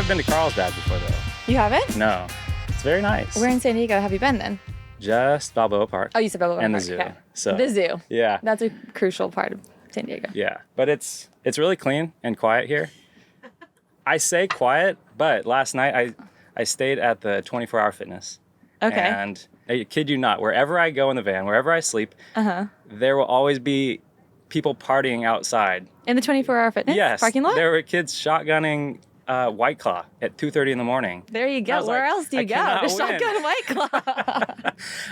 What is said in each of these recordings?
never been to Carlsbad before, though. You haven't? No. It's very nice. Where in San Diego have you been then? Just Balboa Park. Oh, you said Balboa Park. And the zoo. Okay. So, the zoo. Yeah. That's a crucial part of San Diego. Yeah. But it's really clean and quiet here. I say quiet, but last night I stayed at the 24-hour fitness. Okay. And I kid you not, wherever I go in the van, wherever I sleep, there will always be people partying outside. In the 24-hour fitness parking lot? There were kids shotgunning White Claw at 2:30 in the morning. There you go. Where else do you go? To shotgun White Claw.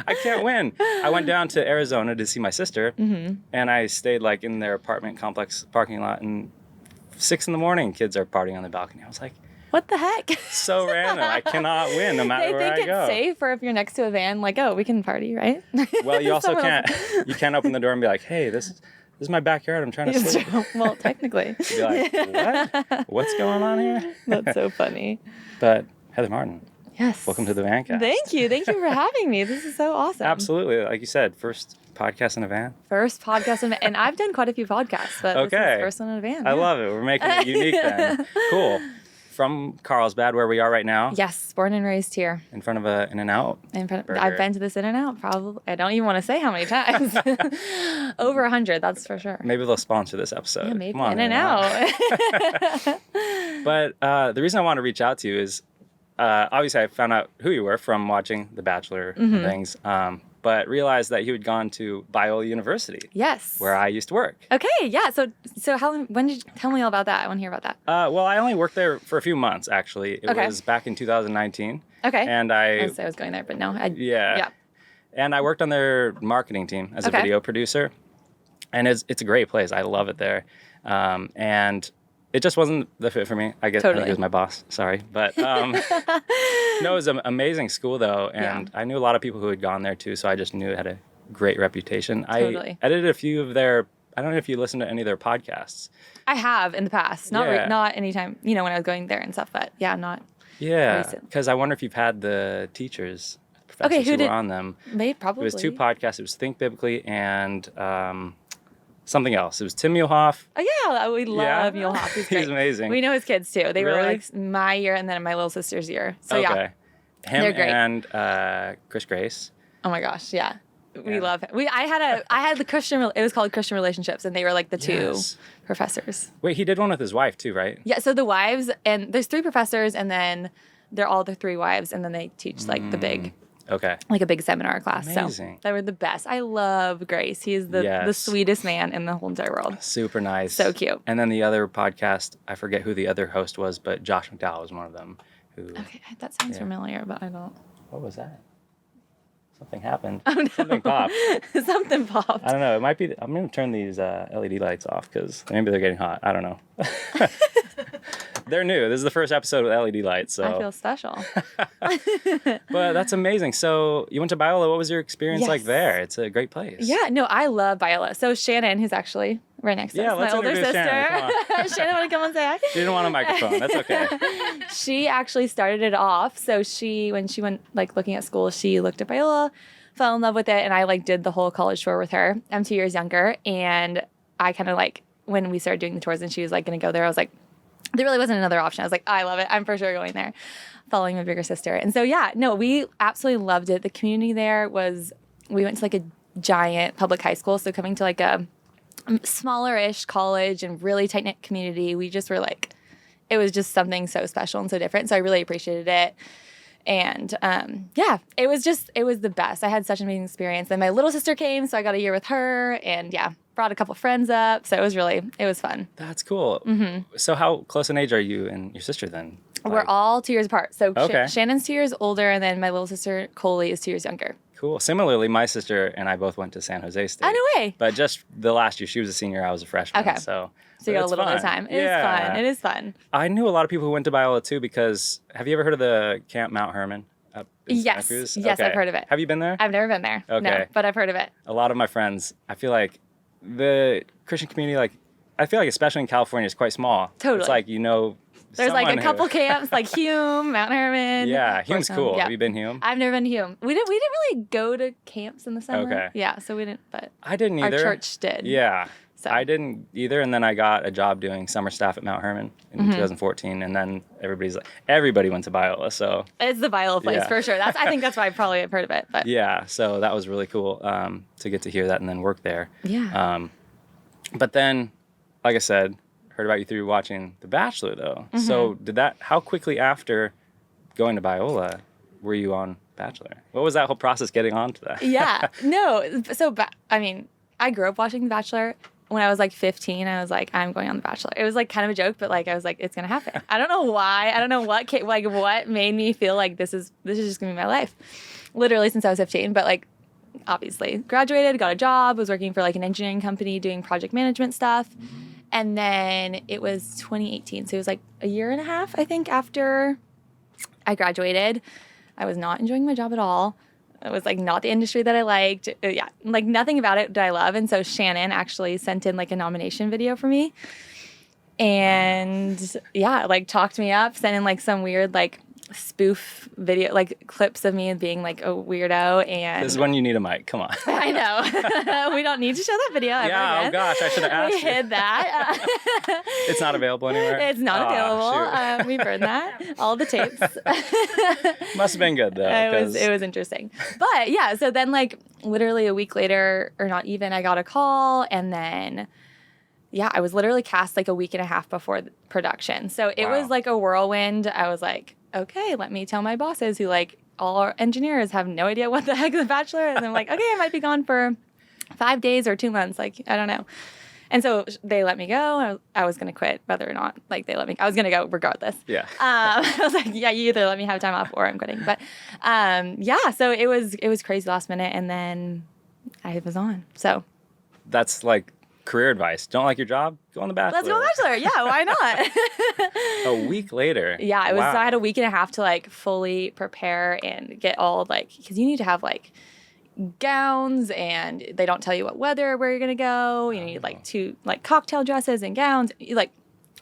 I can't win. I went down to Arizona to see my sister, and I stayed like in their apartment complex parking lot, and 6 in the morning, kids are partying on the balcony. I was like, what the heck? So random. I cannot win no matter where I go. They think it's safe, or if you're next to a van, like, oh, we can party, right? Well, you also can't. You can't open the door and be like, hey, this is my backyard. I'm trying to sleep. Well, technically. You'd be like, what? What's going on here? That's so funny. But Heather Martin. Yes. Welcome to the Vancast. Thank you. Thank you for having me. This is so awesome. Absolutely. Like you said, first podcast in a van. First podcast in a van. And I've done quite a few podcasts, but this is the first one in a van. I love it. We're making it unique then. Cool. From Carlsbad, where we are right now. Yes, born and raised here. In front of a In-N-Out. I've been to this In-N-Out probably. I don't even want to say how many times. Over 100, that's for sure. Maybe they'll sponsor this episode. Yeah, maybe. Come on, In-N-Out. But the reason I want to reach out to you is, obviously I found out who you were from watching The Bachelor and things, but realized that you had gone to Biola University. Yes. Where I used to work. Okay, yeah. So when did you tell me all about that? I want to hear about that. Well, I only worked there for a few months, actually. It was back in 2019. Okay. And I was going there, but no. Yeah. And I worked on their marketing team as a video producer. And it's a great place. I love it there. And it just wasn't the fit for me. I guess I think it was my boss. Sorry. But no, it was an amazing school, though. And I knew a lot of people who had gone there, too. So I just knew it had a great reputation. I edited a few of their... I don't know if you listen to any of their podcasts. I have in the past. Not anytime, when I was going there and stuff. But not recent. Because I wonder if you've had the teachers, professors who were on them. Maybe, probably. It was 2 podcasts. It was Think Biblically and... something else. It was Tim Muehlhoff. Oh, yeah. We love Muehlhoff. He's great. He's amazing. We know his kids, too. They were like my year and then my little sister's year. So, Him and Chris Grace. Oh, my gosh. Yeah. We love him. I had the Christian, it was called Christian Relationships, and they were like the 2 professors. Wait, he did one with his wife, too, right? Yeah. So the wives, and there's 3 professors, and then they're all the 3 wives, and then they teach like the big... Okay. Like a big seminar class. Amazing. So they were the best. I love Grace. He's the sweetest man in the whole entire world. Super nice. So cute. And then the other podcast, I forget who the other host was, but Josh McDowell was one of them. Okay, that sounds familiar, but I don't. What was that? Something happened. Oh, no. Something popped. Something popped. I don't know. It might be. I'm going to turn these LED lights off because maybe they're getting hot. I don't know. They're new. This is the first episode with LED lights. So I feel special. But that's amazing. So you went to Biola. What was your experience like there? It's a great place. Yeah, no, I love Biola. So Shannon, who's actually right next to us, my older sister. Shannon, want to come and say hi? She didn't want a microphone. That's okay. She actually started it off. So when she went like looking at school, she looked at Biola, fell in love with it, and I like did the whole college tour with her. I'm 2 years younger, and I kind of like when we started doing the tours and she was like going to go there, I was like, there really wasn't another option. I was like, I love it. I'm for sure going there, following my bigger sister. And so, we absolutely loved it. The community there we went to like a giant public high school. So coming to like a smaller-ish college and really tight-knit community, we just were like, it was just something so special and so different. So I really appreciated it. And it was the best. I had such an amazing experience. Then my little sister came, so I got a year with her, and brought a couple friends up. So it was fun. That's cool. Mm-hmm. So how close in age are you and your sister then? We're all 2 years apart. So Shannon's 2 years older, and then my little sister Coley is 2 years younger. Cool. Similarly, my sister and I both went to San Jose State. Oh, no way. But just the last year, she was a senior, I was a freshman. Okay. So you got a little bit of time. It is fun. I knew a lot of people who went to Biola too because have you ever heard of the Camp Mount Herman? Yes. Yes, I've heard of it. Have you been there? I've never been there. Okay. No, but I've heard of it. A lot of my friends, I feel like the Christian community, I feel like especially in California, is quite small. Totally. It's like, there's like a couple camps, like Hume, Mount Herman. Yeah, Hume's cool. Yeah. Have you been Hume? I've never been to Hume. We didn't really go to camps in the summer. Okay. Yeah, so we didn't, but I didn't either. Our church did. Yeah. So I didn't either. And then I got a job doing summer staff at Mount Herman in 2014. And then everybody went to Biola. So it's the Biola place for sure. I think that's why I probably have heard of it. But yeah, so that was really cool to get to hear that and then work there. Yeah. But then, like I said, heard about you through watching The Bachelor, though. So how quickly after going to Biola were you on Bachelor? What was that whole process getting onto that? Yeah. No. So, I grew up watching The Bachelor. When I was like 15, I was like, I'm going on The Bachelor. It was like kind of a joke, but like I was like, it's gonna happen. I don't know why. I don't know what made me feel like this is just gonna be my life. Literally since I was 15, but like obviously graduated, got a job, was working for like an engineering company doing project management stuff. And then it was 2018. So it was like a year and a half, I think, after I graduated. I was not enjoying my job at all. It was like not the industry that I liked. Yeah, like nothing about it did I love. And so Shannon actually sent in like a nomination video for me. And yeah, like talked me up, sent in like some weird like spoof video, like clips of me being like a weirdo. And this is when you need a mic. Come on. I know. We don't need to show that video ever again. Oh gosh, I should have asked we hid that. It's not available anywhere? It's not available. We burned that. All the tapes. Must have been good though. It was interesting. But yeah, so then like literally a week later, or not even, I got a call, and then yeah, I was literally cast like a week and a half before the production. So it was like a whirlwind. I was like, okay, let me tell my bosses who like all our engineers have no idea what the heck is The Bachelor. And I'm like, okay, I might be gone for 5 days or 2 months. Like, I don't know. And so they let me go. I was going to quit whether or not like they let me. I was going to go regardless. Yeah. I was like, yeah, you either let me have time off or I'm quitting. But yeah, so it was crazy last minute. And then I was on. So that's like career advice. Don't like your job? Go on The Bachelor. Let's go on The Bachelor. Yeah, why not? A week later. Yeah, it was. So I had a week and a half to like fully prepare and get all like, because you need to have like gowns, and they don't tell you what weather where you're gonna go. You need like 2 like cocktail dresses and gowns, like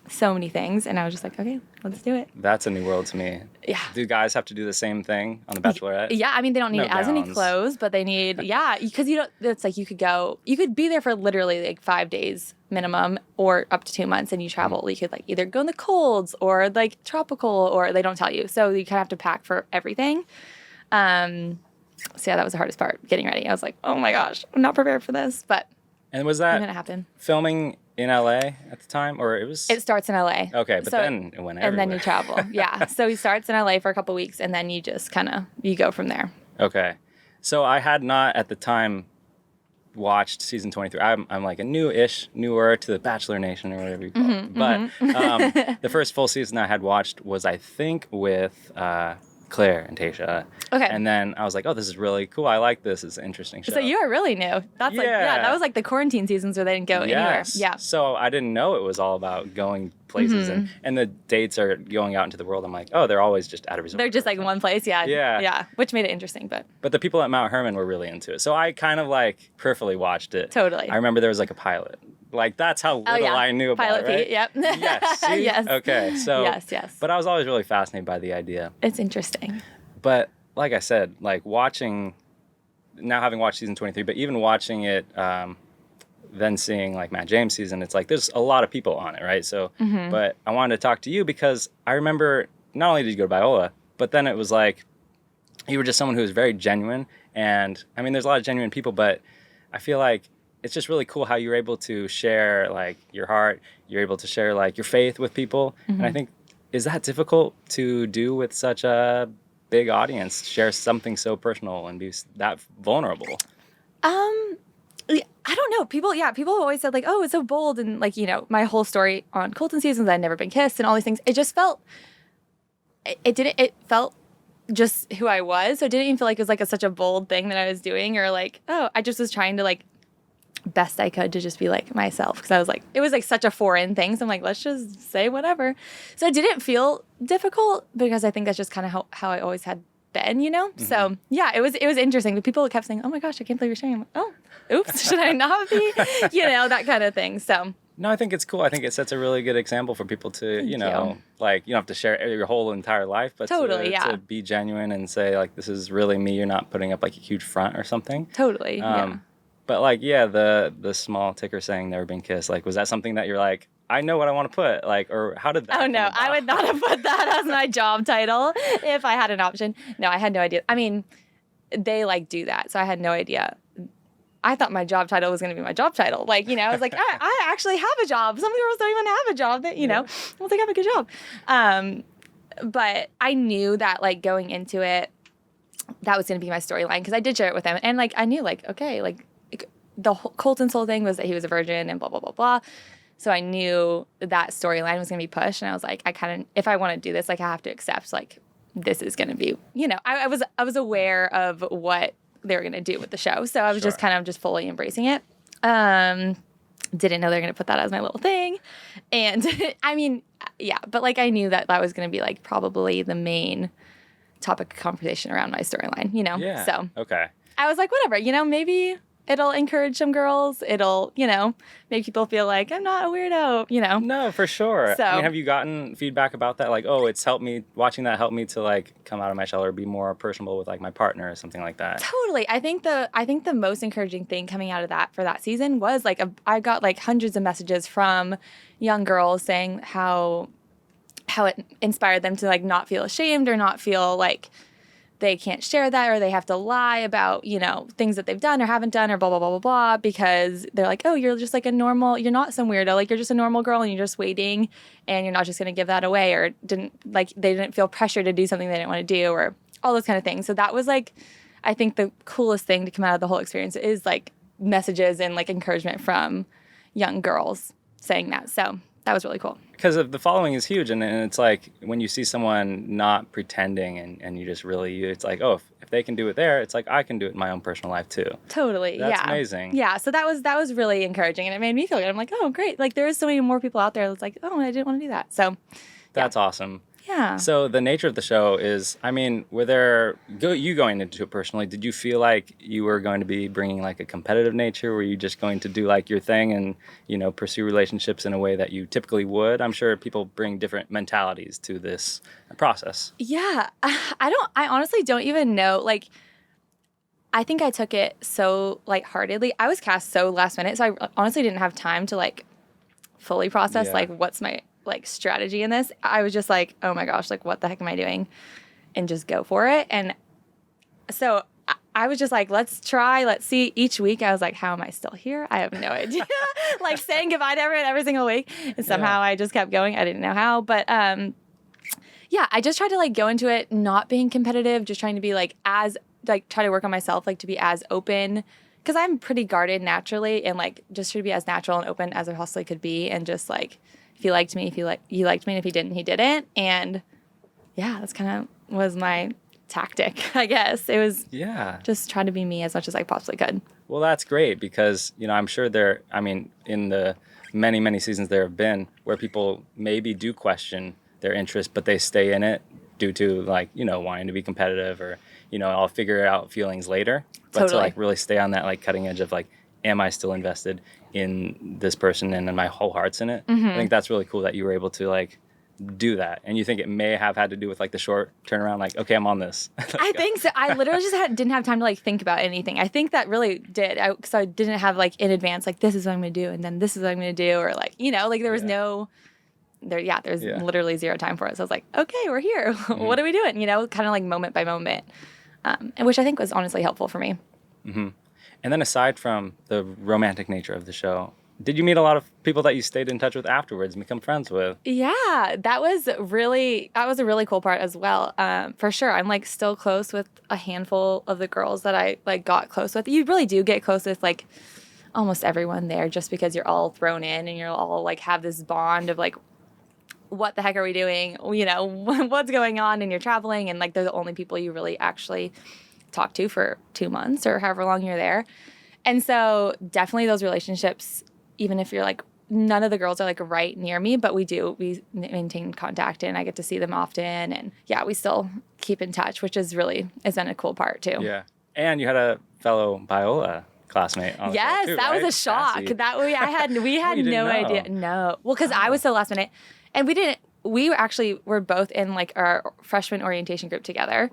so many things. And I was just like, okay, let's do it. That's a new world to me. Yeah. Do guys have to do the same thing on The Bachelorette? Yeah, I mean, they don't need as many clothes, but they need, because you don't, it's like you could be there for literally like 5 days minimum or up to 2 months, and you travel. You could like either go in the colds or like tropical, or they don't tell you. So you kind of have to pack for everything. So yeah, that was the hardest part, getting ready. I was like, oh my gosh, I'm not prepared for this, but and was that gonna happen. Filming in LA at the time, or it was? It starts in LA. Okay, but then it went everywhere. And then you travel. Yeah. So he starts in LA for a couple weeks, and then you just you go from there. Okay. So I had not at the time watched season 23. I'm like newer to the Bachelor Nation or whatever you call it. But the first full season I had watched was, I think, with Claire and Tayshia. Okay. And then I was like, oh, this is really cool. I like this. It's an interesting show. So you are really new. That's that was like the quarantine seasons where they didn't go anywhere. Yeah. So I didn't know it was all about going places and the dates are going out into the world. I'm like, oh, they're always just at a resort. They're just like in one place. Yeah. Yeah. Yeah. Which made it interesting, But the people at Mount Herman were really into it. So I kind of like peripherally watched it. Totally. I remember there was like a pilot. Like, that's how little I knew about Pilot it, right? Pete, yep. Yes. See? Yes. Okay. So. Yes. But I was always really fascinated by the idea. It's interesting. But like I said, like having watched season 23, but even watching it, then seeing like Matt James' season, it's like there's a lot of people on it, right? So, but I wanted to talk to you because I remember not only did you go to Biola, but then it was like you were just someone who was very genuine. And I mean, there's a lot of genuine people, but I feel like it's just really cool how you're able to share like your heart, you're able to share like your faith with people. And I think, is that difficult to do with such a big audience, share something so personal and be that vulnerable? I don't know. People always said like, oh, it's so bold. And like, my whole story on Colton seasons, I'd never been kissed and all these things. It just felt, it felt just who I was. So it didn't even feel like it was like such a bold thing that I was doing, or like, oh, I just was trying to like best I could to just be like myself. Cause I was like, it was like such a foreign thing. So I'm like, let's just say whatever. So it didn't feel difficult because I think that's just kind of how I always had been, So yeah, it was interesting. But people kept saying, oh my gosh, I can't believe you're sharing. I'm like, oh, oops, should I not be? That kind of thing. So no, I think it's cool. I think it sets a really good example for people to, like, you don't have to share your whole entire life, but to be genuine and say like, this is really me. You're not putting up like a huge front or something. Totally. Yeah. But like, yeah, the small ticker saying never been kissed, like, was that something that you're like, I know what I want to put, like, or how did that Oh, no, I would not have put that as my job title if I had an option. No, I had no idea. I mean, they like do that, so I had no idea. I thought my job title was going to be my job title. Like, you know, I was like, I actually have a job. Some girls don't even have a job that, you know, I was like, I have a good job. But I knew that, like, going into it, that was going to be my storyline because I did share it with them. And, like, I knew, like, okay, like, the whole Colton Soul thing was that he was a virgin and blah, blah, blah, blah. So I knew that storyline was going to be pushed. And I was like, if I want to do this, like, I have to accept, like, this is going to be, you know, I was aware of what they were going to do with the show. So I was just kind of just fully embracing it. Didn't know they were going to put that as my little thing. And I mean, yeah, but like I knew that was going to be like probably the main topic of conversation around my storyline, you know? Yeah. So okay. I was like, whatever, you know, maybe it'll encourage some girls. It'll, you know, make people feel like I'm not a weirdo, you know? No, for sure. So, I mean, have you gotten feedback about that? Like, oh, it's helped me, watching that helped me to like come out of my shell or be more personable with like my partner or something like that. Totally. I think the most encouraging thing coming out of that for that season was like I got like hundreds of messages from young girls saying how it inspired them to like not feel ashamed or not feel like they can't share that or they have to lie about, you know, things that they've done or haven't done or blah, blah, blah, blah, blah, because they're like, oh, you're just like you're not some weirdo. Like, you're just a normal girl and you're just waiting and you're not just going to give that away, or they didn't feel pressure to do something they didn't want to do, or all those kind of things. So that was like, I think the coolest thing to come out of the whole experience is like messages and like encouragement from young girls saying that. So that was really cool. Because the following is huge, and it's like when you see someone not pretending and you just really, it's like, oh, if they can do it there, it's like I can do it in my own personal life too. Totally. That's amazing. Yeah. So that was really encouraging, and it made me feel good. I'm like, oh, great. Like there's so many more people out there that's like, oh, I didn't want to do that. So that's awesome. Yeah. So the nature of the show is, I mean, you going into it personally, did you feel like you were going to be bringing like a competitive nature? Were you just going to do like your thing and, you know, pursue relationships in a way that you typically would? I'm sure people bring different mentalities to this process. Yeah. I honestly don't even know. Like, I think I took it so lightheartedly. I was cast so last minute, so I honestly didn't have time to like fully process like what's my like strategy in this. I was just like, oh my gosh, like what the heck am I doing? And just go for it. And so I was just like, let's see. Each week I was like, how am I still here? I have no idea. Like saying goodbye to everyone every single week. And somehow I just kept going. I didn't know how. But yeah, I just tried to like go into it not being competitive, just trying to be like try to work on myself, like to be as open, because I'm pretty guarded naturally, and like just try to be as natural and open as I possibly could be, and just like, if you liked me, he liked me, and if he didn't, he didn't. And yeah, that's kind of was my tactic, I guess. It was just trying to be me as much as I possibly could. Well, that's great because, you know, I'm sure in the many, many seasons there have been where people maybe do question their interest, but they stay in it due to like, you know, wanting to be competitive or, you know, I'll figure out feelings later. But to like really stay on that like cutting edge of like, am I still invested in this person and then my whole heart's in it? Mm-hmm. I think that's really cool that you were able to like do that. And you think it may have had to do with like the short turnaround, like, okay, I'm on this. I think so. I literally just didn't have time to like think about anything. I think that really did. Because I didn't have like in advance, like this is what I'm going to do. And then this is what I'm going to do. Or like, you know, like there was there's literally zero time for it. So I was like, okay, we're here. Mm-hmm. What are we doing? You know, kind of like moment by moment. And which I think was honestly helpful for me. Mm-hmm. And then aside from the romantic nature of the show, did you meet a lot of people that you stayed in touch with afterwards and become friends with? Yeah, that was a really cool part as well. For sure. I'm like still close with a handful of the girls that I like got close with. You really do get close with like almost everyone there just because you're all thrown in and you're all like have this bond of like, what the heck are we doing? You know, what's going on? And you're traveling and like they're the only people you really actually talk to for 2 months or however long you're there. And so definitely those relationships, even if you're like, none of the girls are like right near me, but we maintain contact and I get to see them often. And yeah, we still keep in touch, which is been a cool part too. Yeah. And you had a felloa Biola classmate on the show too, that right? was a shock. Cassie. That we had no idea. No. Well, because I was so last minute and we were both in like our freshman orientation group together.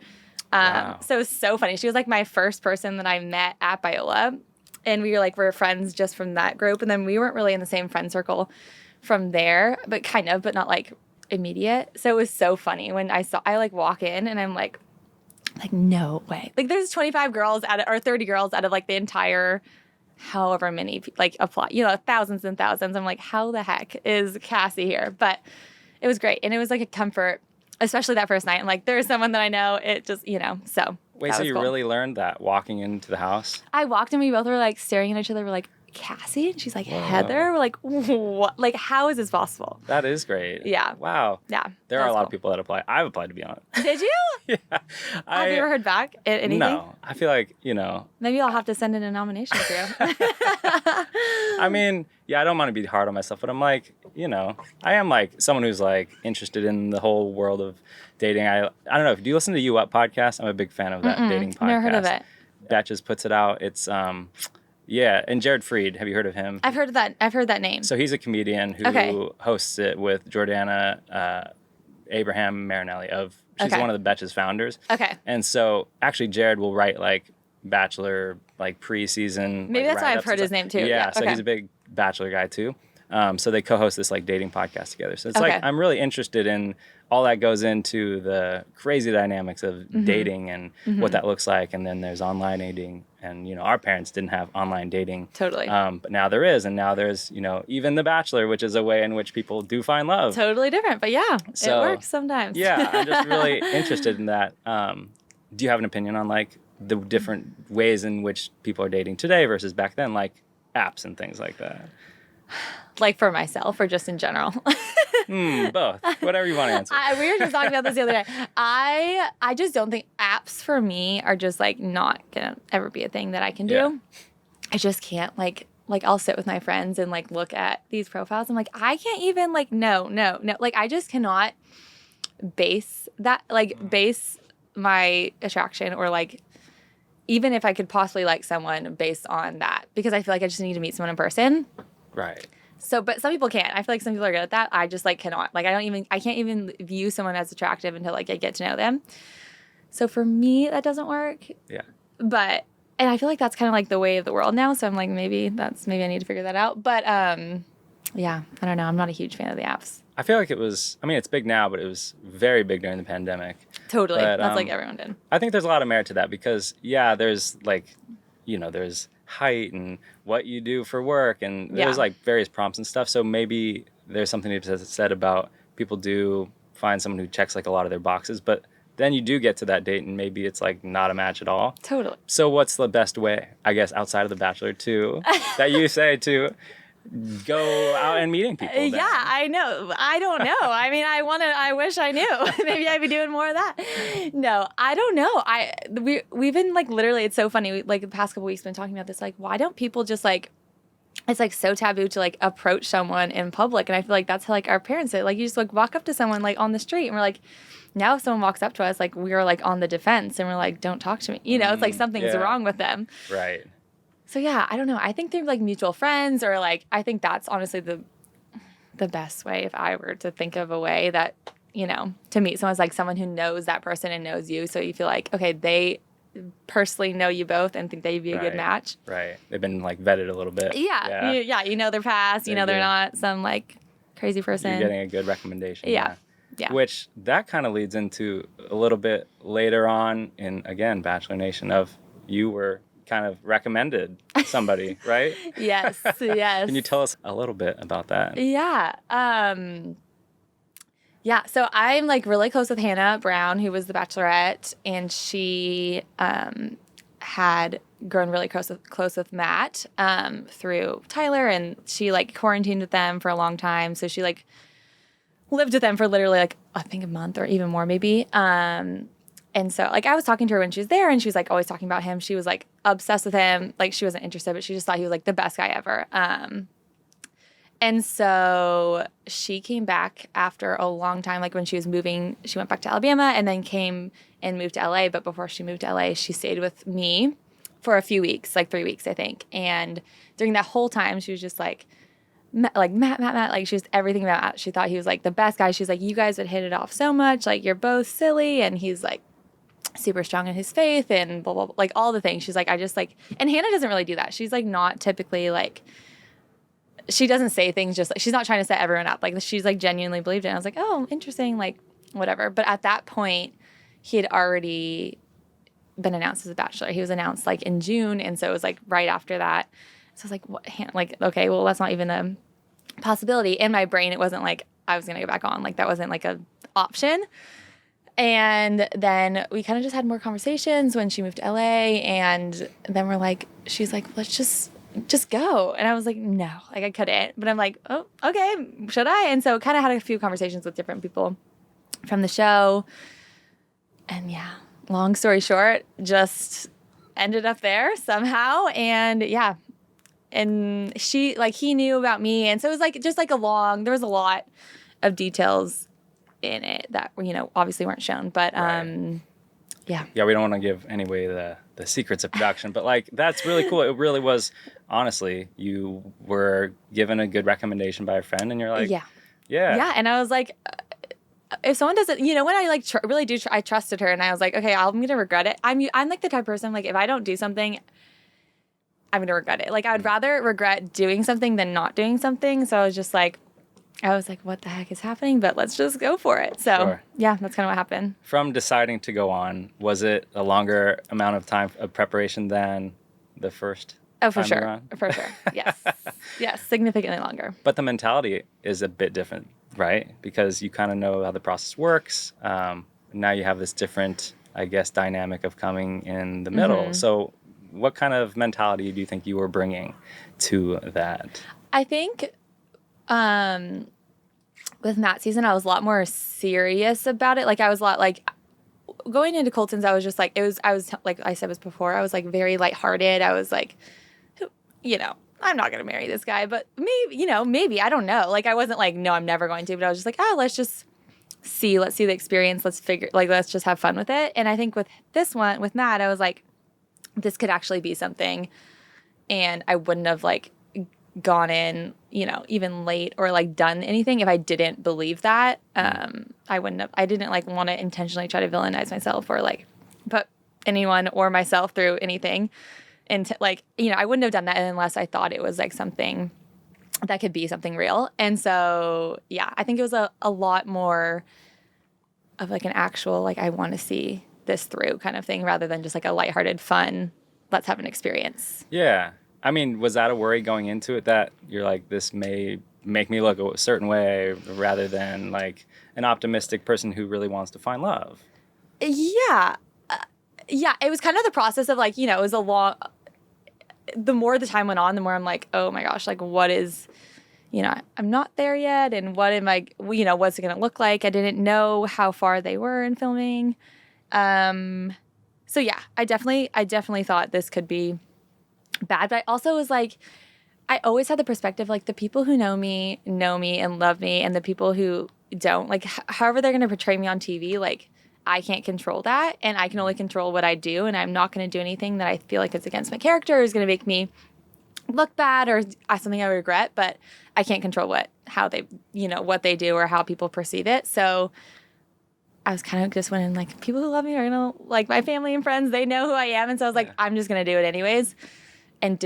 Wow. So it was so funny. She was like my first person that I met at Biola. And we were friends just from that group. And then we weren't really in the same friend circle from there, but kind of, but not like immediate. So it was so funny when I walk in and I'm like, no way. Like there's 25 girls or 30 girls out of like the entire however many like apply, thousands and thousands. I'm like, how the heck is Cassie here? But it was great. And it was like a comfort, especially that first night. I'm like, there's someone that I know. It just, so. Wait, so you cool. really learned that walking into the house? I walked and we both were like staring at each other. We're like, Cassie? And she's like, whoa. Heather? We're like, what? Like, how is this possible? That is great. Yeah. Wow. Yeah. There are a lot of people that apply. I've applied, to be honest. Did you? Yeah. Have you ever heard back anything? No. I feel like, Maybe I'll have to send in a nomination for you. I mean, yeah, I don't want to be hard on myself, but I'm like, I am like someone who's like interested in the whole world of dating. I don't know. Do you listen to You Up podcast? I'm a big fan of that dating podcast. Never heard of it. Batches puts it out. It's, yeah, and Jared Freed. Have you heard of him? I've heard that name. So he's a comedian who hosts it with Jordana Abraham Marinelli she's one of the Betches founders. Okay. And so actually Jared will write like Bachelor like preseason. Maybe that's why I've heard his name too. Yeah, so he's a big Bachelor guy too. So they co-host this like dating podcast together. So it's like I'm really interested in all that goes into the crazy dynamics of dating and what that looks like. And then there's online dating. And, our parents didn't have online dating. Totally. But now there is. And now there's, even The Bachelor, which is a way in which people do find love. Totally different. But yeah, it works sometimes. Yeah, I'm just really interested in that. Do you have an opinion on, like, the different ways in which people are dating today versus back then, like apps and things like that? Like for myself or just in general? Both. Whatever you want to answer. We were just talking about this the other day. I just don't think apps for me are just like not gonna ever be a thing that I can do. Yeah. I just can't like I'll sit with my friends and like look at these profiles. I'm like, I can't even like no. Like I just cannot base my attraction or like even if I could possibly like someone based on that because I feel like I just need to meet someone in person. Right. So, but some people can't. I feel like some people are good at that. I just like cannot. Like I can't even view someone as attractive until like I get to know them. So for me, that doesn't work. Yeah. And I feel like that's kind of like the way of the world now. So I'm like, maybe I need to figure that out. But yeah, I don't know. I'm not a huge fan of the apps. I feel like it's big now, but it was very big during the pandemic. Totally. But, that's like everyone did. I think there's a lot of merit to that because there's like, there's height and what you do for work and there's like various prompts and stuff. So maybe there's something to be said about people do find someone who checks like a lot of their boxes, but then you do get to that date and maybe it's like not a match at all. Totally. So what's the best way, I guess, outside of The Bachelor too, that you say to go out and meeting people then? Yeah, I know. I don't know. I mean, I wish I knew. Maybe I'd be doing more of that. No, I don't know. We've been like literally, it's so funny. Like the past couple weeks been talking about this, like, why don't people just like, it's like so taboo to like approach someone in public. And I feel like that's how like our parents did. Like you just like walk up to someone like on the street and we're like, now if someone walks up to us, like we're like on the defense and we're like, don't talk to me. It's like something's wrong with them. Right. So yeah, I don't know. I think they're like mutual friends or like, I think that's honestly the best way if I were to think of a way that, to meet someone's like someone who knows that person and knows you. So you feel like, okay, they personally know you both and think they'd be a good match. Right. They've been like vetted a little bit. Yeah. You know their past, they're not some like crazy person. You're getting a good recommendation. Yeah. Which that kind of leads into a little bit later on in, again, Bachelor Nation of you were kind of recommended somebody, right? Yes. Can you tell us a little bit about that? Yeah. So I'm like really close with Hannah Brown, who was the Bachelorette, and she had grown really close with Matt through Tyler, and she like quarantined with them for a long time. So she like lived with them for literally like I think a month or even more maybe. And so like I was talking to her when she was there, and she was like always talking about him. She was like obsessed with him. Like she wasn't interested, but she just thought he was like the best guy ever. And so she came back after a long time, like when she was moving, she went back to Alabama and then came and moved to LA. But before she moved to LA, she stayed with me for a few weeks, like 3 weeks, I think. And during that whole time, she was just like Matt, like she was everything about Matt. She thought he was like the best guy. She's like, you guys would hit it off so much. Like you're both silly. And he's like super strong in his faith and blah, blah, blah, like all the things. She's like, I just like, and Hannah doesn't really do that. She's like not typically like, she doesn't say things just like, she's not trying to set everyone up. Like she's like genuinely believed it. And I was like, oh, interesting, like whatever. But at that point, he had already been announced as a Bachelor. He was announced like in June. And so it was like right after that. So I was like, what? Like, okay, well, that's not even a possibility. In my brain, it wasn't like I was going to go back on. Like that wasn't like a option. And then we kind of just had more conversations when she moved to LA. And then we're like, she's like, let's just go. And I was like, no, like I couldn't. But I'm like, oh, okay, should I? And so kind of had a few conversations with different people from the show. And yeah, long story short, just ended up there somehow. And yeah. And he knew about me. And so it was like, just like there was a lot of details in it that, obviously weren't shown. But right. Yeah. Yeah, we don't want to give anyway the secrets of production, but like that's really cool. It really was, honestly, you were given a good recommendation by a friend and you're like, yeah. And I was like, if someone doesn't, when I like really do, I trusted her and I was like, okay, I'm going to regret it. I'm like the type of person, like if I don't do something, I'm going to regret it. Like I would rather regret doing something than not doing something. So I was like, what the heck is happening? But let's just go for it. So yeah, that's kind of what happened. From deciding to go on, was it a longer amount of time of preparation than the first Oh, for time sure. around? For sure. Yes. Yes, significantly longer. But the mentality is a bit different, right? Because you kind of know how the process works. Now you have this different, I guess, dynamic of coming in the middle. Mm-hmm. So what kind of mentality do you think you were bringing to that? I think with Matt's season, I was a lot more serious about it. Like I was a lot like going into Colton's, I was just like, I was like I said before, I was like very lighthearted. I was like, I'm not going to marry this guy, but maybe, I don't know. Like I wasn't like, no, I'm never going to, but I was just like, oh, let's see the experience. Let's just have fun with it. And I think with this one, with Matt, I was like, this could actually be something. And I wouldn't have like gone in, even late or like done anything if I didn't believe that. I didn't like want to intentionally try to villainize myself or like put anyone or myself through anything. And I wouldn't have done that unless I thought it was like something that could be something real. And so, yeah, I think it was a lot more of like an actual, like, I want to see this through kind of thing rather than just like a lighthearted, fun, let's have an experience. Yeah. I mean, was that a worry going into it that you're like, this may make me look a certain way rather than like an optimistic person who really wants to find love? Yeah. Yeah. It was kind of the process of like, it was the more the time went on, the more I'm like, oh my gosh, like what is, I'm not there yet. And what am I, what's it going to look like? I didn't know how far they were in filming. So yeah, I definitely thought this could be bad, but I also was like, I always had the perspective, like the people who know me and love me, and the people who don't, like however they're going to portray me on TV, like I can't control that, and I can only control what I do, and I'm not going to do anything that I feel like is against my character or is going to make me look bad or something I regret, but I can't control what they do or how people perceive it. So I was kind of just went in like, people who love me are going to, like my family and friends, they know who I am. And so I was like, I'm just going to do it anyways. And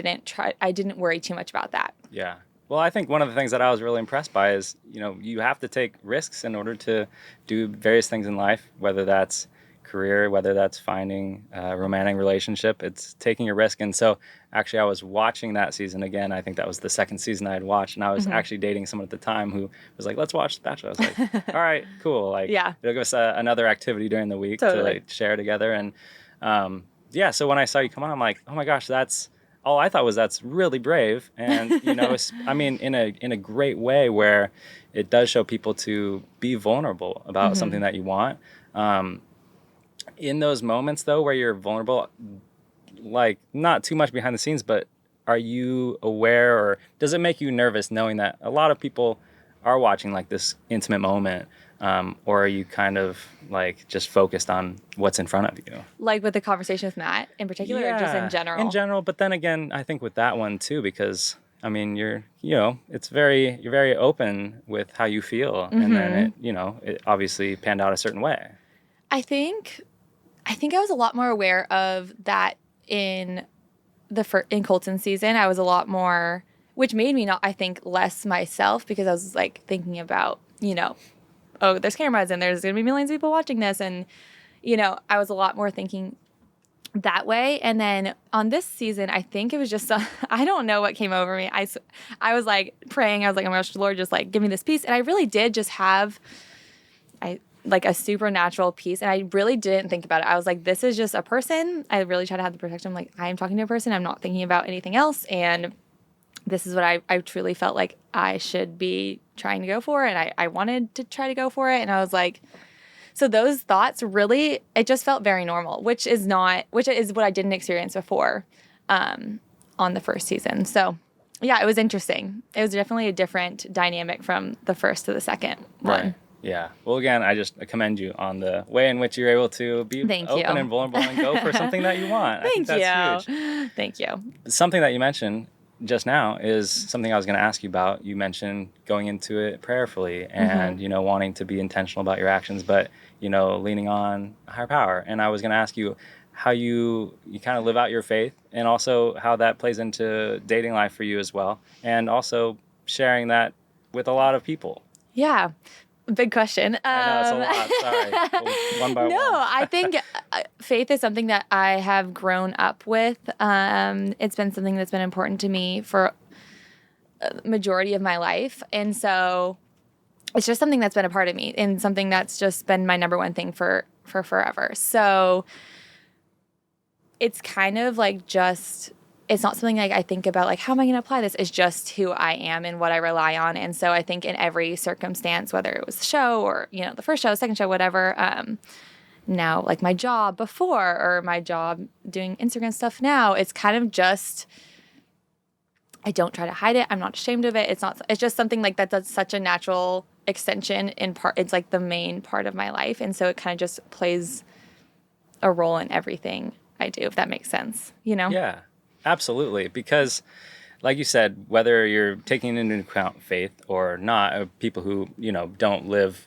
I didn't worry too much about that. Yeah. Well, I think one of the things that I was really impressed by is, you have to take risks in order to do various things in life, whether that's career, whether that's finding a romantic relationship, it's taking a risk. And so actually I was watching that season again. I think that was the second season I had watched, and I was actually dating someone at the time who was like, let's watch The Bachelor. I was like, all right, cool. Like, it'll give us another activity during the week to like share together. And so when I saw you come on, I'm like, oh my gosh, that's really brave. And, I mean, in a great way where it does show people to be vulnerable about something that you want. In those moments, though, where you're vulnerable, like not too much behind the scenes, but are you aware, or does it make you nervous knowing that a lot of people are watching like this intimate moment? Or are you kind of like just focused on what's in front of you? Like with the conversation with Matt in particular, or just in general? In general, but then again, I think with that one too, because I mean, you're very open with how you feel, and then it obviously panned out a certain way. I think I think I was a lot more aware of that in in Colton's season. I was a lot more, which made me not, I think, less myself, because I was like thinking about, oh, there's cameras and there's going to be millions of people watching this. And, I was a lot more thinking that way. And then on this season, I think it was just, I don't know what came over me. I was like praying. I was like, oh my gosh, Lord, just like give me this peace. And I really did just have like a supernatural peace. And I really didn't think about it. I was like, this is just a person. I really try to have the perspective. Like, I am talking to a person. I'm not thinking about anything else. And this is what I truly felt like I should be trying to go for. And I wanted to try to go for it. And I was like, so those thoughts really, it just felt very normal, which is what I didn't experience before on the first season. So yeah, it was interesting. It was definitely a different dynamic from the first to the second one. Right. Yeah. Well, again, I just commend you on the way in which you're able to be open and vulnerable and go for something that you want. I think that's huge. Thank you. Something that you mentioned just now is something I was going to ask you about. You mentioned going into it prayerfully and, wanting to be intentional about your actions, but, leaning on a higher power. And I was going to ask you how you kind of live out your faith, and also how that plays into dating life for you as well. And also sharing that with a lot of people. Yeah. Big question. I know, it's a lot. Sorry. One by one. No, I think faith is something that I have grown up with. It's been something that's been important to me for a majority of my life. And so it's just something that's been a part of me, and something that's just been my number one thing for forever. So it's kind of like it's not something like I think about like, how am I going to apply this? It's just who I am and what I rely on. And so I think in every circumstance, whether it was the show or, the first show, second show, whatever, now like my job before or my job doing Instagram stuff now, it's kind of just, I don't try to hide it. I'm not ashamed of it. It's just something like that's such a natural extension in part. It's like the main part of my life. And so it kind of just plays a role in everything I do, if that makes sense, Yeah. Absolutely, because like you said, whether you're taking into account faith or not, people who, don't live,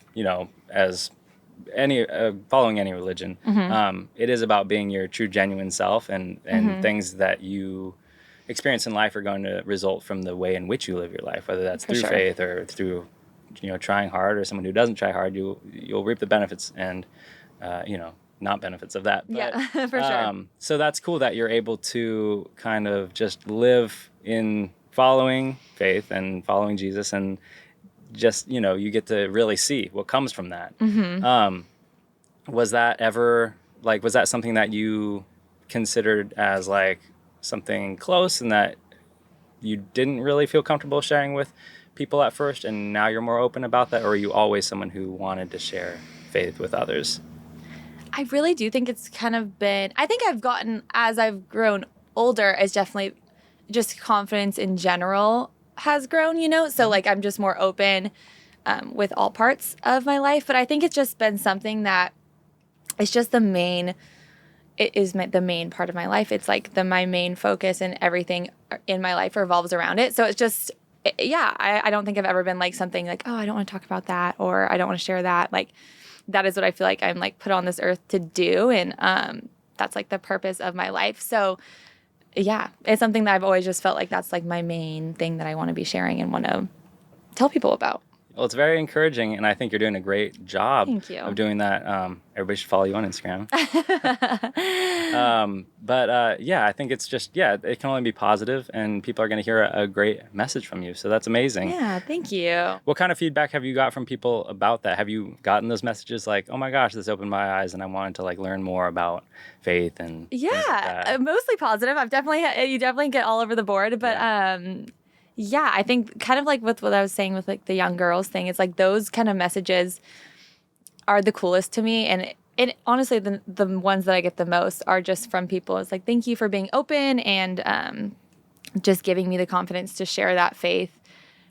as following any religion, it is about being your true, genuine self, and things that you experience in life are going to result from the way in which you live your life, whether that's through faith or through, trying hard, or someone who doesn't try hard, you'll reap the benefits and, not benefits of that. But, yeah, for sure. So that's cool that you're able to kind of just live in following faith and following Jesus, and just, you get to really see what comes from that. Was that ever, was that something that you considered as like something close and that you didn't really feel comfortable sharing with people at first, and now you're more open about that? Or are you always someone who wanted to share faith with others? I really do think it's kind of been, I think I've gotten, as I've grown older, is definitely just confidence in general has grown, So like I'm just more open with all parts of my life. But I think it's just been something that it's just the main part of my life. It's like my main focus, and everything in my life revolves around it. So it's just, I don't think I've ever been like something like, oh, I don't want to talk about that, or I don't want to share that. Like, that is what I feel like I'm like put on this earth to do. And that's like the purpose of my life. So yeah, it's something that I've always just felt like that's like my main thing that I want to be sharing and want to tell people about. Well, it's very encouraging, and I think you're doing a great job of doing that. Everybody should follow you on Instagram. But I think it's just, it can only be positive, and people are going to hear a great message from you. So that's amazing. Yeah, thank you. What kind of feedback have you got from people about that? Have you gotten those messages like, oh my gosh, this opened my eyes and I wanted to like learn more about faith and things like that? Mostly positive. You definitely get all over the board, but I think kind of like with what I was saying with like the young girls thing, it's like those kind of messages are the coolest to me. And honestly, the ones that I get the most are just from people. It's like, thank you for being open and just giving me the confidence to share that faith,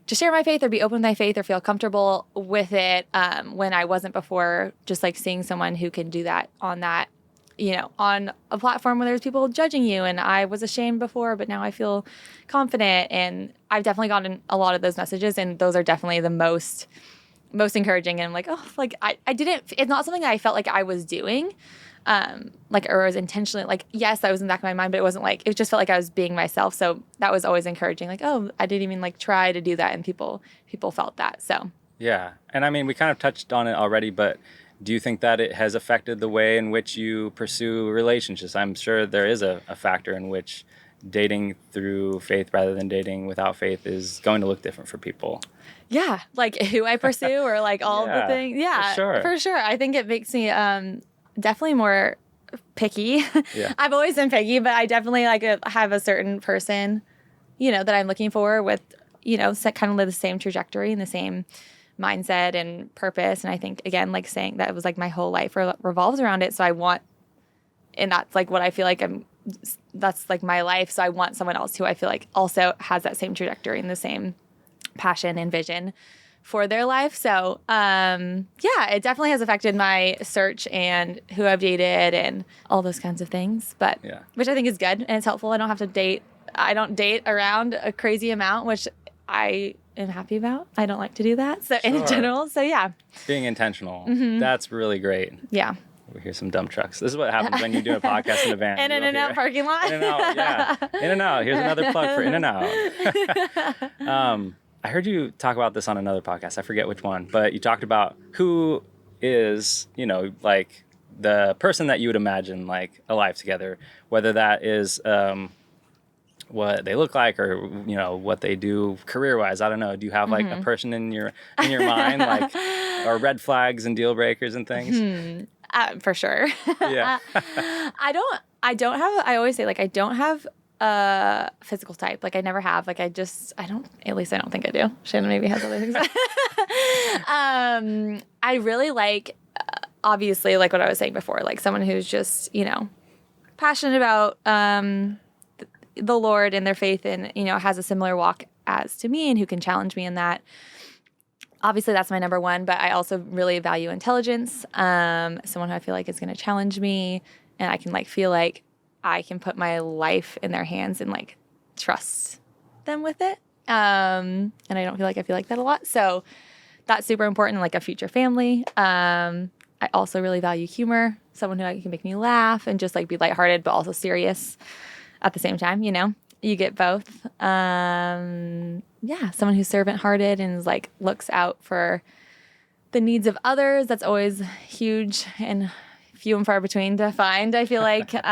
to share my faith or be open with my faith or feel comfortable with it when I wasn't before. Just like seeing someone who can do that on a platform where there's people judging you, and I was ashamed before, but now I feel confident. And I've definitely gotten a lot of those messages, and those are definitely the most encouraging. And I'm like, oh, like I didn't, it's not something that I felt like I was doing. like, or was intentionally, like, yes, that was in the back of my mind, but it wasn't like, it just felt like I was being myself. So that was always encouraging. Like, oh, I didn't even like try to do that. And people felt that. So. Yeah. And I mean, we kind of touched on it already, but do you think that it has affected the way in which you pursue relationships? I'm sure there is a factor in which dating through faith rather than dating without faith is going to look different for people. Yeah. Like who I pursue or like all the things. Yeah. For sure. I think it makes me definitely more picky. Yeah. I've always been picky, but I definitely like have a certain person, you know, that I'm looking for with, you know, kind of live the same trajectory and the same mindset and purpose. And I think, again, like saying that it was like my whole life revolves around it. So I want, and that's like what I feel like that's like my life. So I want someone else who I feel like also has that same trajectory and the same passion and vision for their life. So, yeah, it definitely has affected my search and who I've dated and all those kinds of things, but which I think is good and it's helpful. I don't date around a crazy amount, which I am happy about. I don't like to do that. So in general, so yeah. Being intentional. That's really great. Yeah. We hear some dump trucks. This is what happens when you do a podcast in a van. In and out parking lot. In and out, yeah. In and out. Here's another plug for In and Out. I heard you talk about this on another podcast. I forget which one, but you talked about who is, you know, like the person that you would imagine like a life together, whether that is what they look like or, you know, what they do career-wise. I don't know. Do you have like a person in your mind, like, or red flags and deal breakers and things? For sure. Yeah. I always say like, I don't have a physical type. Like I never have, like, at least I don't think I do. Shannon maybe has other things. I really like, obviously, like what I was saying before, like someone who's just, you know, passionate about, the Lord and their faith and, you know, has a similar walk as to me and who can challenge me in that. Obviously, that's my number one, but I also really value intelligence. Someone who I feel like is going to challenge me and I can like feel like I can put my life in their hands and like trust them with it. And I don't feel like that a lot. So that's super important, like a future family. I also really value humor, someone who can make me laugh and just like be lighthearted, but also serious at the same time, you know, you get both. Someone who's servant-hearted and is like looks out for the needs of others. That's always huge and few and far between to find, I feel like. But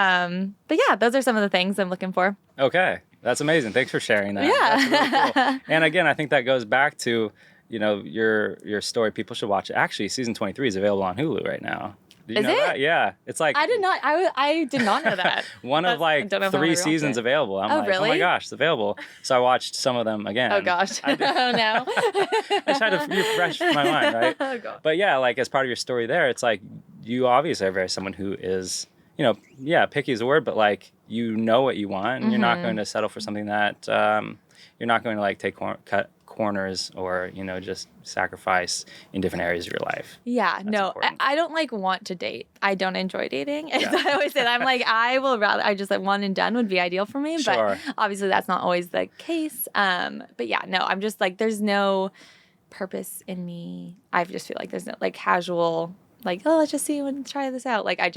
yeah, those are some of the things I'm looking for. Okay. That's amazing. Thanks for sharing that. Yeah. That's really cool. And again, I think that goes back to, you know, your story. People should watch it. Actually, season 23 is available on Hulu right now. Did you know that? Yeah. It's like I did not know that. One of like 3 seasons available. I'm like, really? Oh my gosh, it's available. So I watched some of them again. Oh gosh. Oh no. I tried to refresh my mind, right? Oh god. But yeah, like as part of your story there, it's like you obviously are very someone who is, you know, yeah, picky is a word, but like you know what you want and you're not going to settle for something that you're not going to like cut corners or, you know, just sacrifice in different areas of your life. Yeah, that's no, I don't like want to date. I don't enjoy dating. Yeah. I always say that. I'm like, I just like one and done would be ideal for me. Sure. But obviously that's not always the case. But yeah, no, I'm just like, there's no purpose in me. I just feel like there's no like casual, like, oh, let's just see and try this out. Like I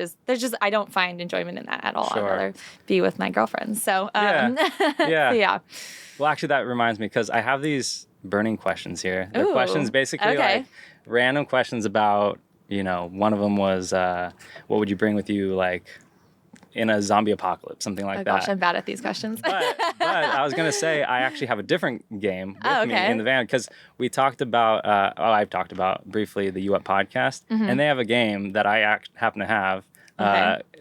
don't find enjoyment in that at all. Sure. I'd rather be with my girlfriends. So, yeah. So, yeah. Well, actually, that reminds me because I have these burning questions here. They're questions basically like random questions about, you know, one of them was, what would you bring with you, like, in a zombie apocalypse, something like that. Oh gosh, I'm bad at these questions. but I was going to say, I actually have a different game with me in the van because we talked about, I've talked about briefly the U Up podcast, and they have a game that I happen to have.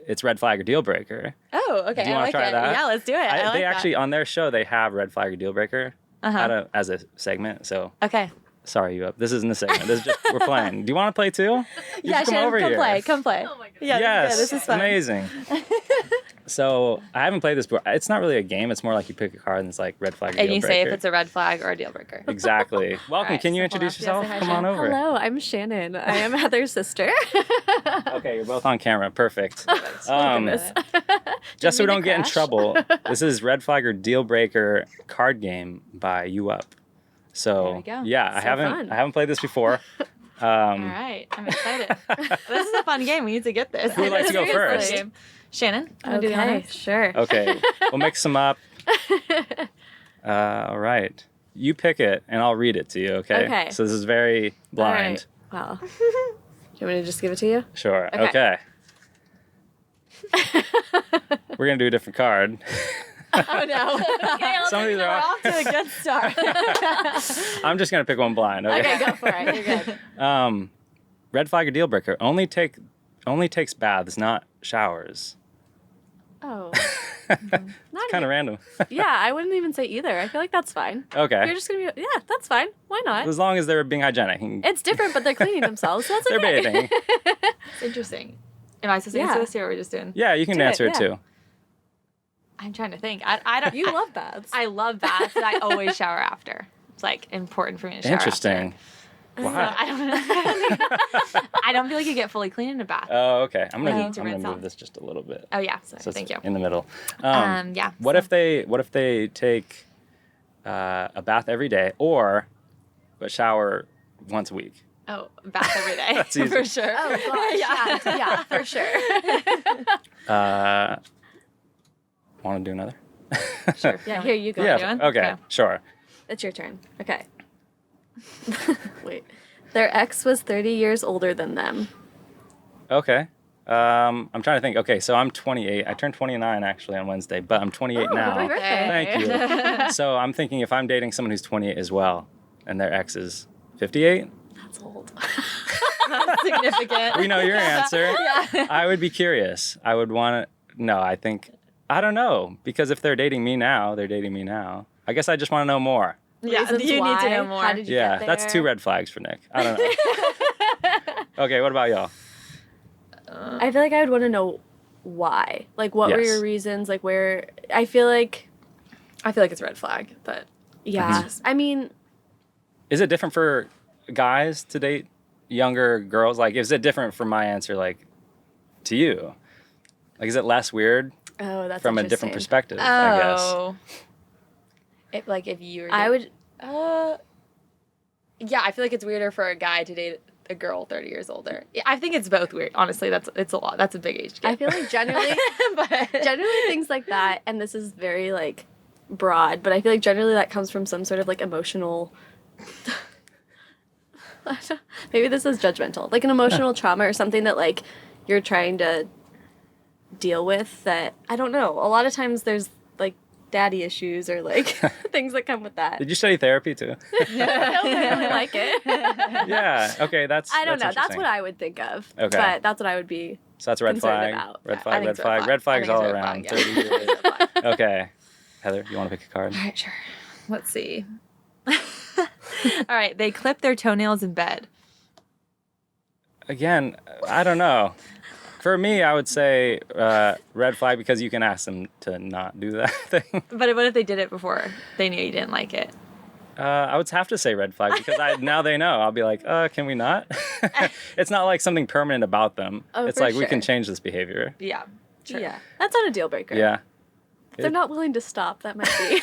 It's Red Flag or Dealbreaker. Oh, okay. Do you want to try that? Yeah, let's do it. They actually, on their show, they have Red Flag or Dealbreaker as a segment. So sorry, You Up. This isn't a segment. This is just, we're playing. Do you want to play too? Come play. Oh my God. Yeah, yes, this is fun. Amazing. So I haven't played this before. It's not really a game. It's more like you pick a card and it's like red flag or deal breaker. And you say if it's a red flag or a deal breaker. Exactly. Welcome. Right, can you introduce yourself? Come on over. Hello, I'm Shannon. I am Heather's sister. Okay, you're both on camera. Perfect. Just so we don't get in trouble, this is Red Flag or Deal Breaker card game by You Up. So yeah, I haven't played this before. All right, I'm excited. This is a fun game. We need to get this. Who would like to go first? Game. Shannon, Okay, sure. Okay, we'll mix them up. All right. You pick it, and I'll read it to you, okay? Okay. So this is very blind. All right. Wow. Do you want me to just give it to you? Sure. Okay. We're going to do a different card. Oh, no. Some of these are off to a good start. I'm just going to pick one blind, okay? Okay, go for it. You're good. Red flag or deal breaker. Only takes baths, not showers. Oh. It's kind of random. Yeah, I wouldn't even say either. I feel like that's fine. Okay. You're just going to be, yeah, that's fine. Why not? As long as they're being hygienic. It's different, but they're cleaning themselves, so that's They're okay. bathing. It's interesting. Am I supposed to answer this here, or are we just doing? Yeah, you can Do it, answer it yeah. too. I'm trying to think. I don't. You love baths. I love baths, and I always shower after. It's like important for me to shower. Interesting. After. Wow. I don't. I don't feel like you get fully clean in a bath. Oh, okay. I'm I gonna need to rinse move off. this just a little bit. Oh yeah. So Thank it's you. in the middle. Yeah. What if they take a bath every day or a shower once a week? Oh, bath every day. That's easy. For sure. Oh, gosh. Yeah, for sure. Want to do another? Sure. Yeah, here you go. Yeah. doing? Okay. Okay. Sure. It's your turn. Okay. Wait. Their ex was 30 years older than them. Okay. I'm trying to think. Okay, so I'm 28. I turned 29 actually on Wednesday, but I'm 28 now. happy birthday. Thank you. So I'm thinking if I'm dating someone who's 28 as well, and their ex is 58, That's old. That's significant. we know your answer. I would be curious. I would want to. No, I don't know, because if they're dating me now, they're dating me now. I guess I just want to know more. Yeah, Reasons you need to why? know more. How did you Yeah, get that's there? 2 red flags for Nick. I don't know. Okay, what about y'all? I feel like I would want to know why. Like, what were Yes. your reasons? Like, where... I feel like... it's a red flag, but Yeah. I mean... Is it different for guys to date younger girls? Like, is it different from my answer, like, to you? Like, is it less weird Oh, that's from a different interesting. perspective, I guess? oh, if you were, I would... yeah, I feel like it's weirder for a guy to date a girl 30 years older. Yeah, I think it's both weird. Honestly, it's a lot. That's a big age gap. I feel like generally... but generally things like that, and this is very, like, broad, but I feel like generally that comes from some sort of, like, emotional... Maybe this is judgmental. Like, an emotional trauma or something that, like, you're trying to deal with that... I don't know. A lot of times there's, like, daddy issues or, like, things that come with that. Did you study therapy too? I don't really like it. Yeah. Okay. That's. I don't know. That's interesting. what I would think of. Okay. But that's what I would be... So that's a red concerned flag. about. Red I flag. think Red it's a flag. red Red flag. flags I all think it's a red around. flag, 30 yeah. years. Okay. Heather, you want to pick a card? all right, sure. Let's see. All right, they clip their toenails in bed. Again, I don't know. For me, I would say red flag because you can ask them to not do that thing. But what if they did it before they knew you didn't like it? I would have to say red flag because now they know. I'll be like, can we not? It's not like something permanent about them. Oh, It's for like we can sure. change this behavior. Yeah. Sure. Yeah. That's not a deal breaker. Yeah. If they're not willing to stop, that might be.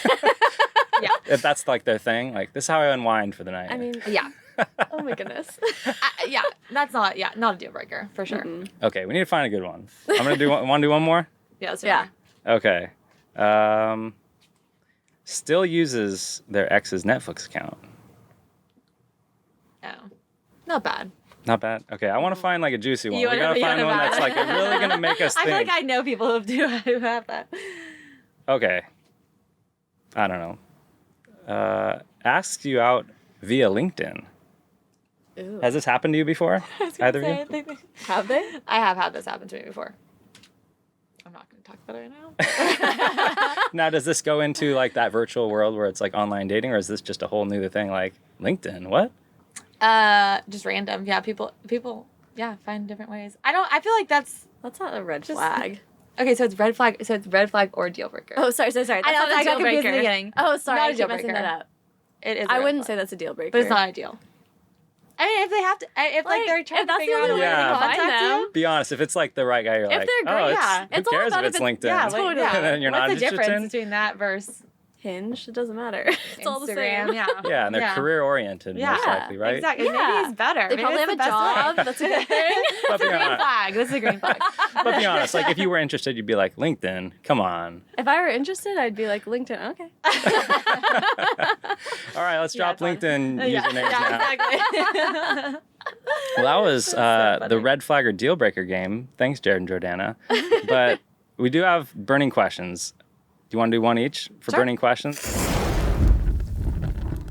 Yeah. If that's like their thing, like this is how I unwind for the night. I mean, Yeah. oh my goodness. Yeah. That's not a deal breaker for sure. Okay, we need to find a good one. I'm gonna do one. Want to do one more? Yeah. That's Yeah. Okay. Still uses their ex's Netflix account. Oh. Not bad. Not bad. Okay, I want to find like a juicy one. You We wanna- gotta you find wanna one buy that's it. like really gonna make us I think. feel like I know people who have that. Okay. I don't know. Asks you out via LinkedIn. Ooh. Has this happened to you before? Either of you? Have they? I have had this happen to me before. I'm not going to talk about it right now. Now, does this go into like that virtual world where it's like online dating, or is this just a whole new thing like LinkedIn? What? Just random. Yeah, people, yeah, find different ways. I feel like that's That's not a red Just- flag. okay. So it's red flag. So it's red flag or deal breaker. Oh, sorry. That's I know, not I a got deal confused breaker. in the beginning. Oh, sorry. Not a I deal keep messing breaker. that up. It is. I wouldn't say that's a deal breaker. but it's not ideal. I mean, if they have to, if like they're trying if to that's figure the out a only way way to to find contact them. you. Be honest, if it's like the right guy, you're If like, they're great, oh, yeah. who It's all cares about if it's if it- LinkedIn? Yeah, like, Totally. yeah. And then you're What's not the difference interested? between that versus Hinge, it doesn't matter. It's all the same. Yeah. Yeah, and they're career-oriented, most likely, right? Exactly. Maybe he's better. They probably have a job. That's a good thing. But be Green honest, flag. That's a green flag. but be honest, like if you were interested, you'd be like, LinkedIn, come on. If I were interested, I'd be like, LinkedIn, okay. All right, let's drop LinkedIn usernames now. Exactly. Well, that was the red flag or deal breaker game. Thanks, Jared and Jordana. But we do have burning questions. Do you want to do one each for burning questions?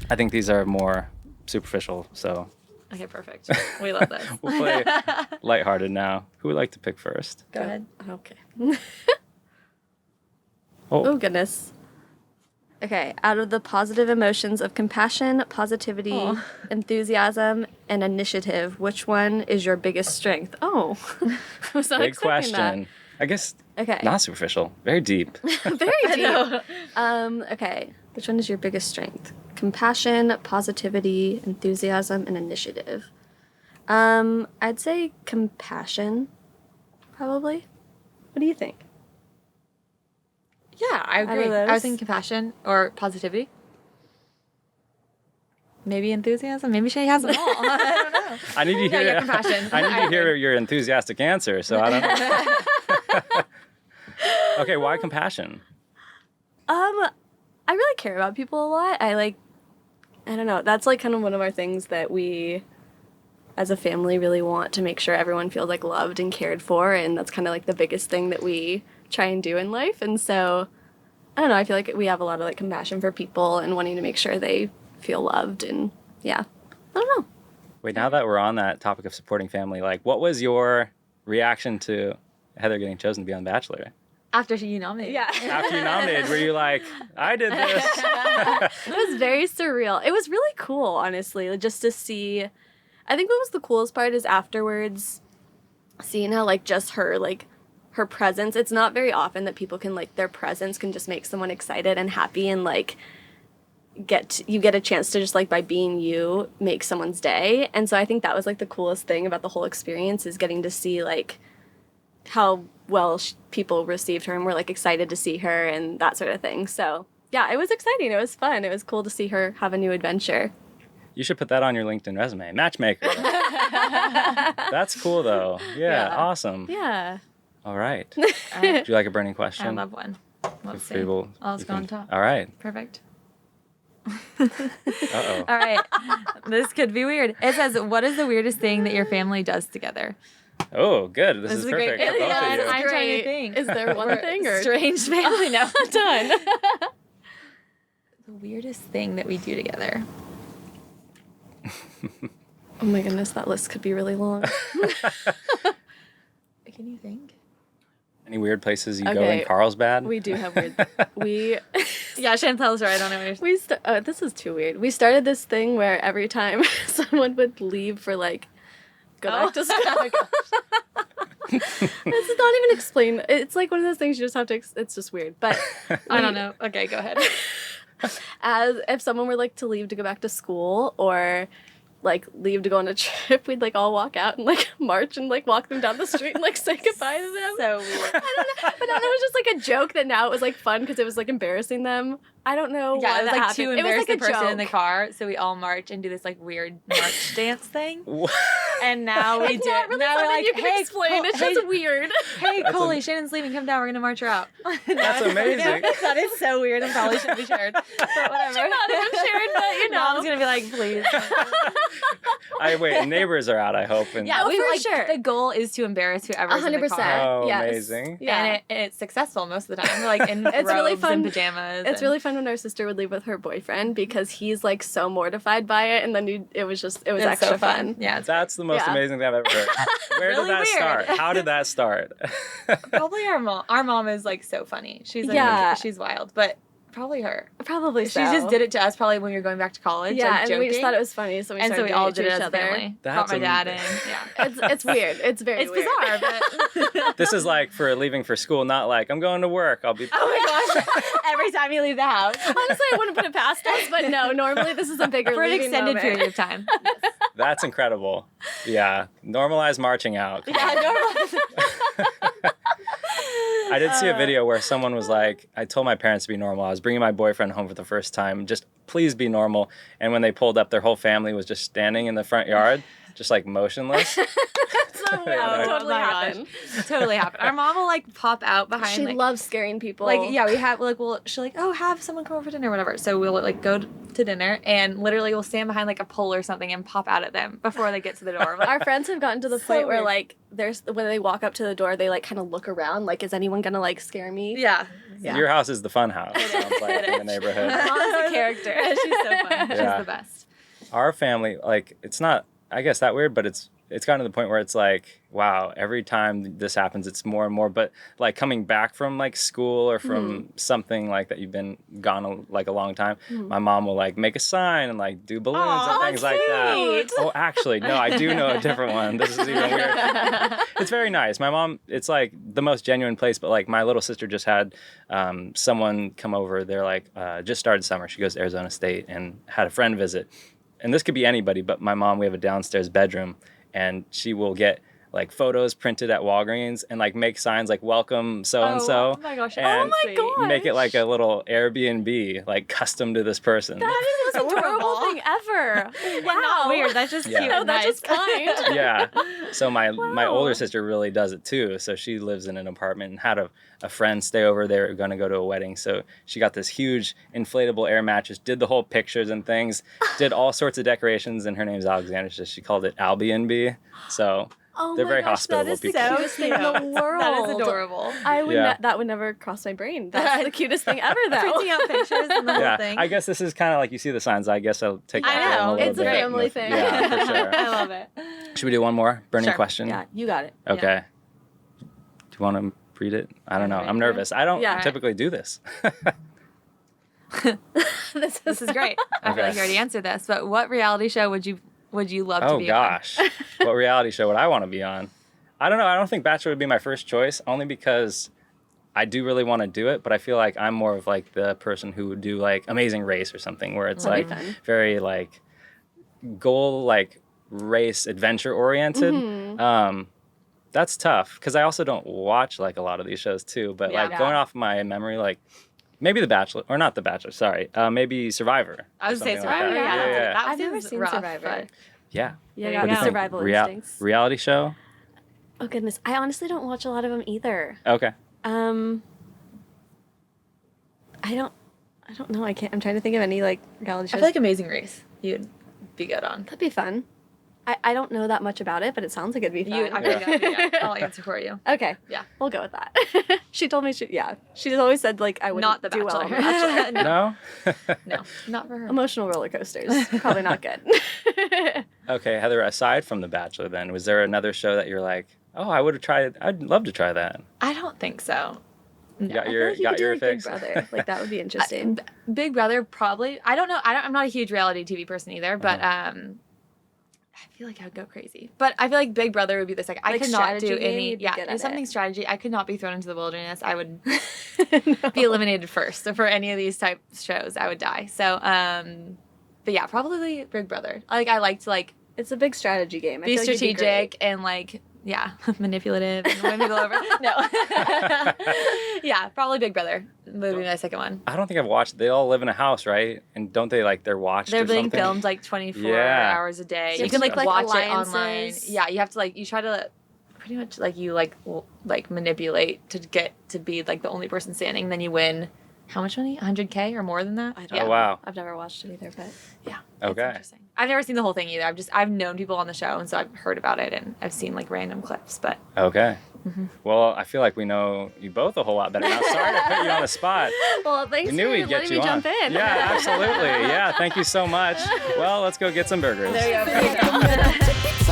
I think these are more superficial, so. Okay, perfect. We love this. We'll play lighthearted now. Who would like to pick first? Go ahead. Okay. Oh, goodness. Okay, out of the positive emotions of compassion, positivity, enthusiasm, and initiative, which one is your biggest strength? Oh, I was not big expecting question. I guess Okay. not superficial, very deep. Very deep. Okay, which one is your biggest strength? Compassion, positivity, enthusiasm, and initiative. I'd say compassion, probably. What do you think? Yeah, I agree. those? I was thinking compassion or positivity. Maybe enthusiasm. Maybe she has them all. I don't know. I need to hear. yeah, compassion. I need to hear your enthusiastic answer. So I don't know. Okay, why compassion? I really care about people a lot. I don't know. That's like kind of one of our things that we, as a family, really want to make sure everyone feels like loved and cared for, and that's kind of like the biggest thing that we try and do in life. And so, I don't know. I feel like we have a lot of like compassion for people and wanting to make sure they feel loved, and yeah, I don't know. Wait, now that we're on that topic of supporting family, like, what was your reaction to Heather getting chosen to be on Bachelor? After you nominated. Yeah. After you nominated, were you like, I did this? It was very surreal. It was really cool, honestly, just to see. I think what was the coolest part is afterwards, seeing how like just her presence. It's not very often that people can their presence can just make someone excited and happy and you get a chance to just by being you make someone's day. And so I think that was the coolest thing about the whole experience is getting to see how well people received her and were excited to see her and that sort of thing. So yeah, it was exciting. It was fun. It was cool to see her have a new adventure. You should put that on your LinkedIn resume. Matchmaker. That's cool though. Yeah, awesome. Yeah. All right. Do you like a burning question? I love one. Let's see. All Let's go on top. All right. Perfect. Uh-oh. All right. This could be weird. It says, what is the weirdest thing that your family does together? Oh, good. This is a great perfect for both of you. I'm trying to think. Is there one thing or strange family? No. done? The weirdest thing that we do together. Oh my goodness, that list could be really long. Can you think? Any weird places you go in Carlsbad? We do have weird. Yeah, Shannon, tell us right. I don't know what you're this is too weird. We started this thing where every time someone would leave for go back to school. This is not even explained. It's one of those things you just have to. It's just weird. But I don't know. Okay, go ahead. As if someone were to leave to go back to school or leave to go on a trip, we'd all walk out and march and walk them down the street and say goodbye to them. So weird. I don't know, but then it was just a joke that now it was fun because it was embarrassing them. I don't know. Yeah, why it was that happened. two embarrassing person joke. in the car, so we all march and do this weird march dance thing. And now we It's do not it. really Now we're something you can hey, explain. It's just weird. Hey, Coley, Shannon's leaving. Come down. We're gonna march her out. That's amazing. That is so weird and probably shouldn't be shared. But whatever. Should not have been shared, but you know. Mom's gonna be like, please. Wait, neighbors are out, I hope. And Yeah, Oh, we for sure. The goal is to embarrass whoever's in the 100%. car. Oh, Yes. amazing. Yeah. And it's successful most of the time. We're in It's robes really fun. and pajamas. It's really fun when our sister would leave with her boyfriend because he's so mortified by it, and then it was it's extra so fun. Yeah, it's That's the most Yeah. amazing thing I've ever heard. Where Really did that weird. start? How did that start? probably our mom. Our mom is so funny. She's Yeah. she's wild, but probably her. Probably so. She just did it to us probably when we were going back to college. Yeah, and joking. we just thought it was funny, so we and so started we doing all it to did it each as a other. family. That's Brought my dad in. Yeah. It's weird. It's very It's weird. bizarre, but This is for leaving for school, not I'm going to work. I'll be. oh my gosh! Every time you leave the house Honestly, I wouldn't put it past us, but no, normally this is a bigger for an leaving extended moment. period of time. That's incredible. Yeah. Normalize marching out. Come on. Yeah, normal. I did see a video where someone was like, I told my parents to be normal. I was bringing my boyfriend home for the first time. Just please be normal. And when they pulled up, their whole family was just standing in the front yard, just like motionless. Totally happened. Totally happened. Our mom will like pop out behind. She loves scaring people. Like, yeah, we have like, she'll like, oh, have someone come over for dinner or whatever. So we'll like go to dinner and literally we'll stand behind like a pole or something and pop out at them before they get to the door. Like, our friends have gotten to the point where like when they walk up to the door, they like kind of look around like, is anyone gonna like scare me? Yeah. Your house is the fun house. Sounds like in the neighborhood. My mom's a character. She's so fun. She's the best. Our family, like, it's not, I guess, that weird, but it's gotten to the point where it's like, wow, every time this happens, it's more and more. But like coming back from like school or from something like that, you've been gone like a long time. My mom will like make a sign and like do balloons and things like that. Oh, actually, no, I do know a different one. This is even weird. It's very nice. My mom, it's like the most genuine place. But like my little sister just had someone come over. They're like, just started summer. She goes to Arizona State and had a friend visit. And this could be anybody, but my mom, we have a downstairs bedroom. And she will get like photos printed at Walgreens and like make signs like welcome so and so. Oh my gosh! And make it like a little Airbnb, like custom to this person. That is the most adorable thing ever. Wow, not weird. That's just cute. No, that's just kind. Yeah. So my older sister really does it too. So she lives in an apartment and had a friend stay over. They were going to go to a wedding. So she got this huge inflatable air mattress, did the whole pictures and things, did all sorts of decorations. And her name's Alexandra. So she called it Albie. So they're very hospitable people. That is the cutest thing in the world. That is adorable. I would that would never cross my brain. That's the cutest thing ever, though. Printing out pictures and the whole thing. I guess this is kind of like you see the signs. I guess I'll take that. I know. It's a family thing. Yeah, for sure. I love it. Should we do one more burning question? Yeah, you got it. Okay. Yeah. Do you want to read it? I don't know. I'm nervous. I don't typically do this. This is great. I feel like you already answered this, but what reality show would you love to be on? Oh gosh. What reality show would I want to be on? I don't know. I don't think Bachelor would be my first choice, only because I do really want to do it, but I feel like I'm more of like the person who would do like Amazing Race or something where it's like very like goal like race adventure oriented. That's tough because I also don't watch like a lot of these shows too, but like going off my memory, like maybe The Bachelor, or not The Bachelor, sorry, maybe Survivor. I would say like Survivor. That. I've never seen Survivor. Yeah. Yeah, got survival instincts. Reality show? Oh goodness, I honestly don't watch a lot of them either. Okay. I don't know. I'm trying to think of any like reality shows. I feel like Amazing Race you'd be good on. That'd be fun. I don't know that much about it, but it sounds like it'd be fun. I'll answer for you. Okay. Yeah. We'll go with that. She told me she's always said like I wouldn't not the do well Bachelor. on The Bachelor. No? No, not for her. Emotional roller coasters. Probably not good. Okay, Heather, aside from The Bachelor then, was there another show that you're like, oh, I'd love to try that? I don't think so. You got your fix? Big Brother. Like that would be interesting. Big Brother probably. I don't know. I'm not a huge reality TV person either, but I feel like I would go crazy. But I feel like Big Brother would be this. Like I could not do any. Yeah, something strategy. I could not be thrown into the wilderness. I would be eliminated first. So for any of these type shows, I would die. So, but yeah, probably Big Brother. Like I like to like. It's a big strategy game. Be strategic and like. Yeah, manipulative and win people over. No. Yeah, probably Big Brother would be my second one. I don't think I've watched. They all live in a house, right? And don't they like they're watched? They're being something? filmed like 24 hours a day. So you can like watch alliances. it online. Yeah, you have to like you try to pretty much like you like manipulate to get to be like the only person standing. Then you win. How much money? 100K or more than that? I don't know. Oh wow! I've never watched it either, but yeah. Okay. Interesting. I've never seen the whole thing either. I've known people on the show, and so I've heard about it, and I've seen like random clips. But okay. Well, I feel like we know you both a whole lot better now. Sorry to put you on the spot. Well, thanks we knew for we'd get letting you me on. jump in. Yeah, absolutely. Yeah, thank you so much. Well, let's go get some burgers. There you go.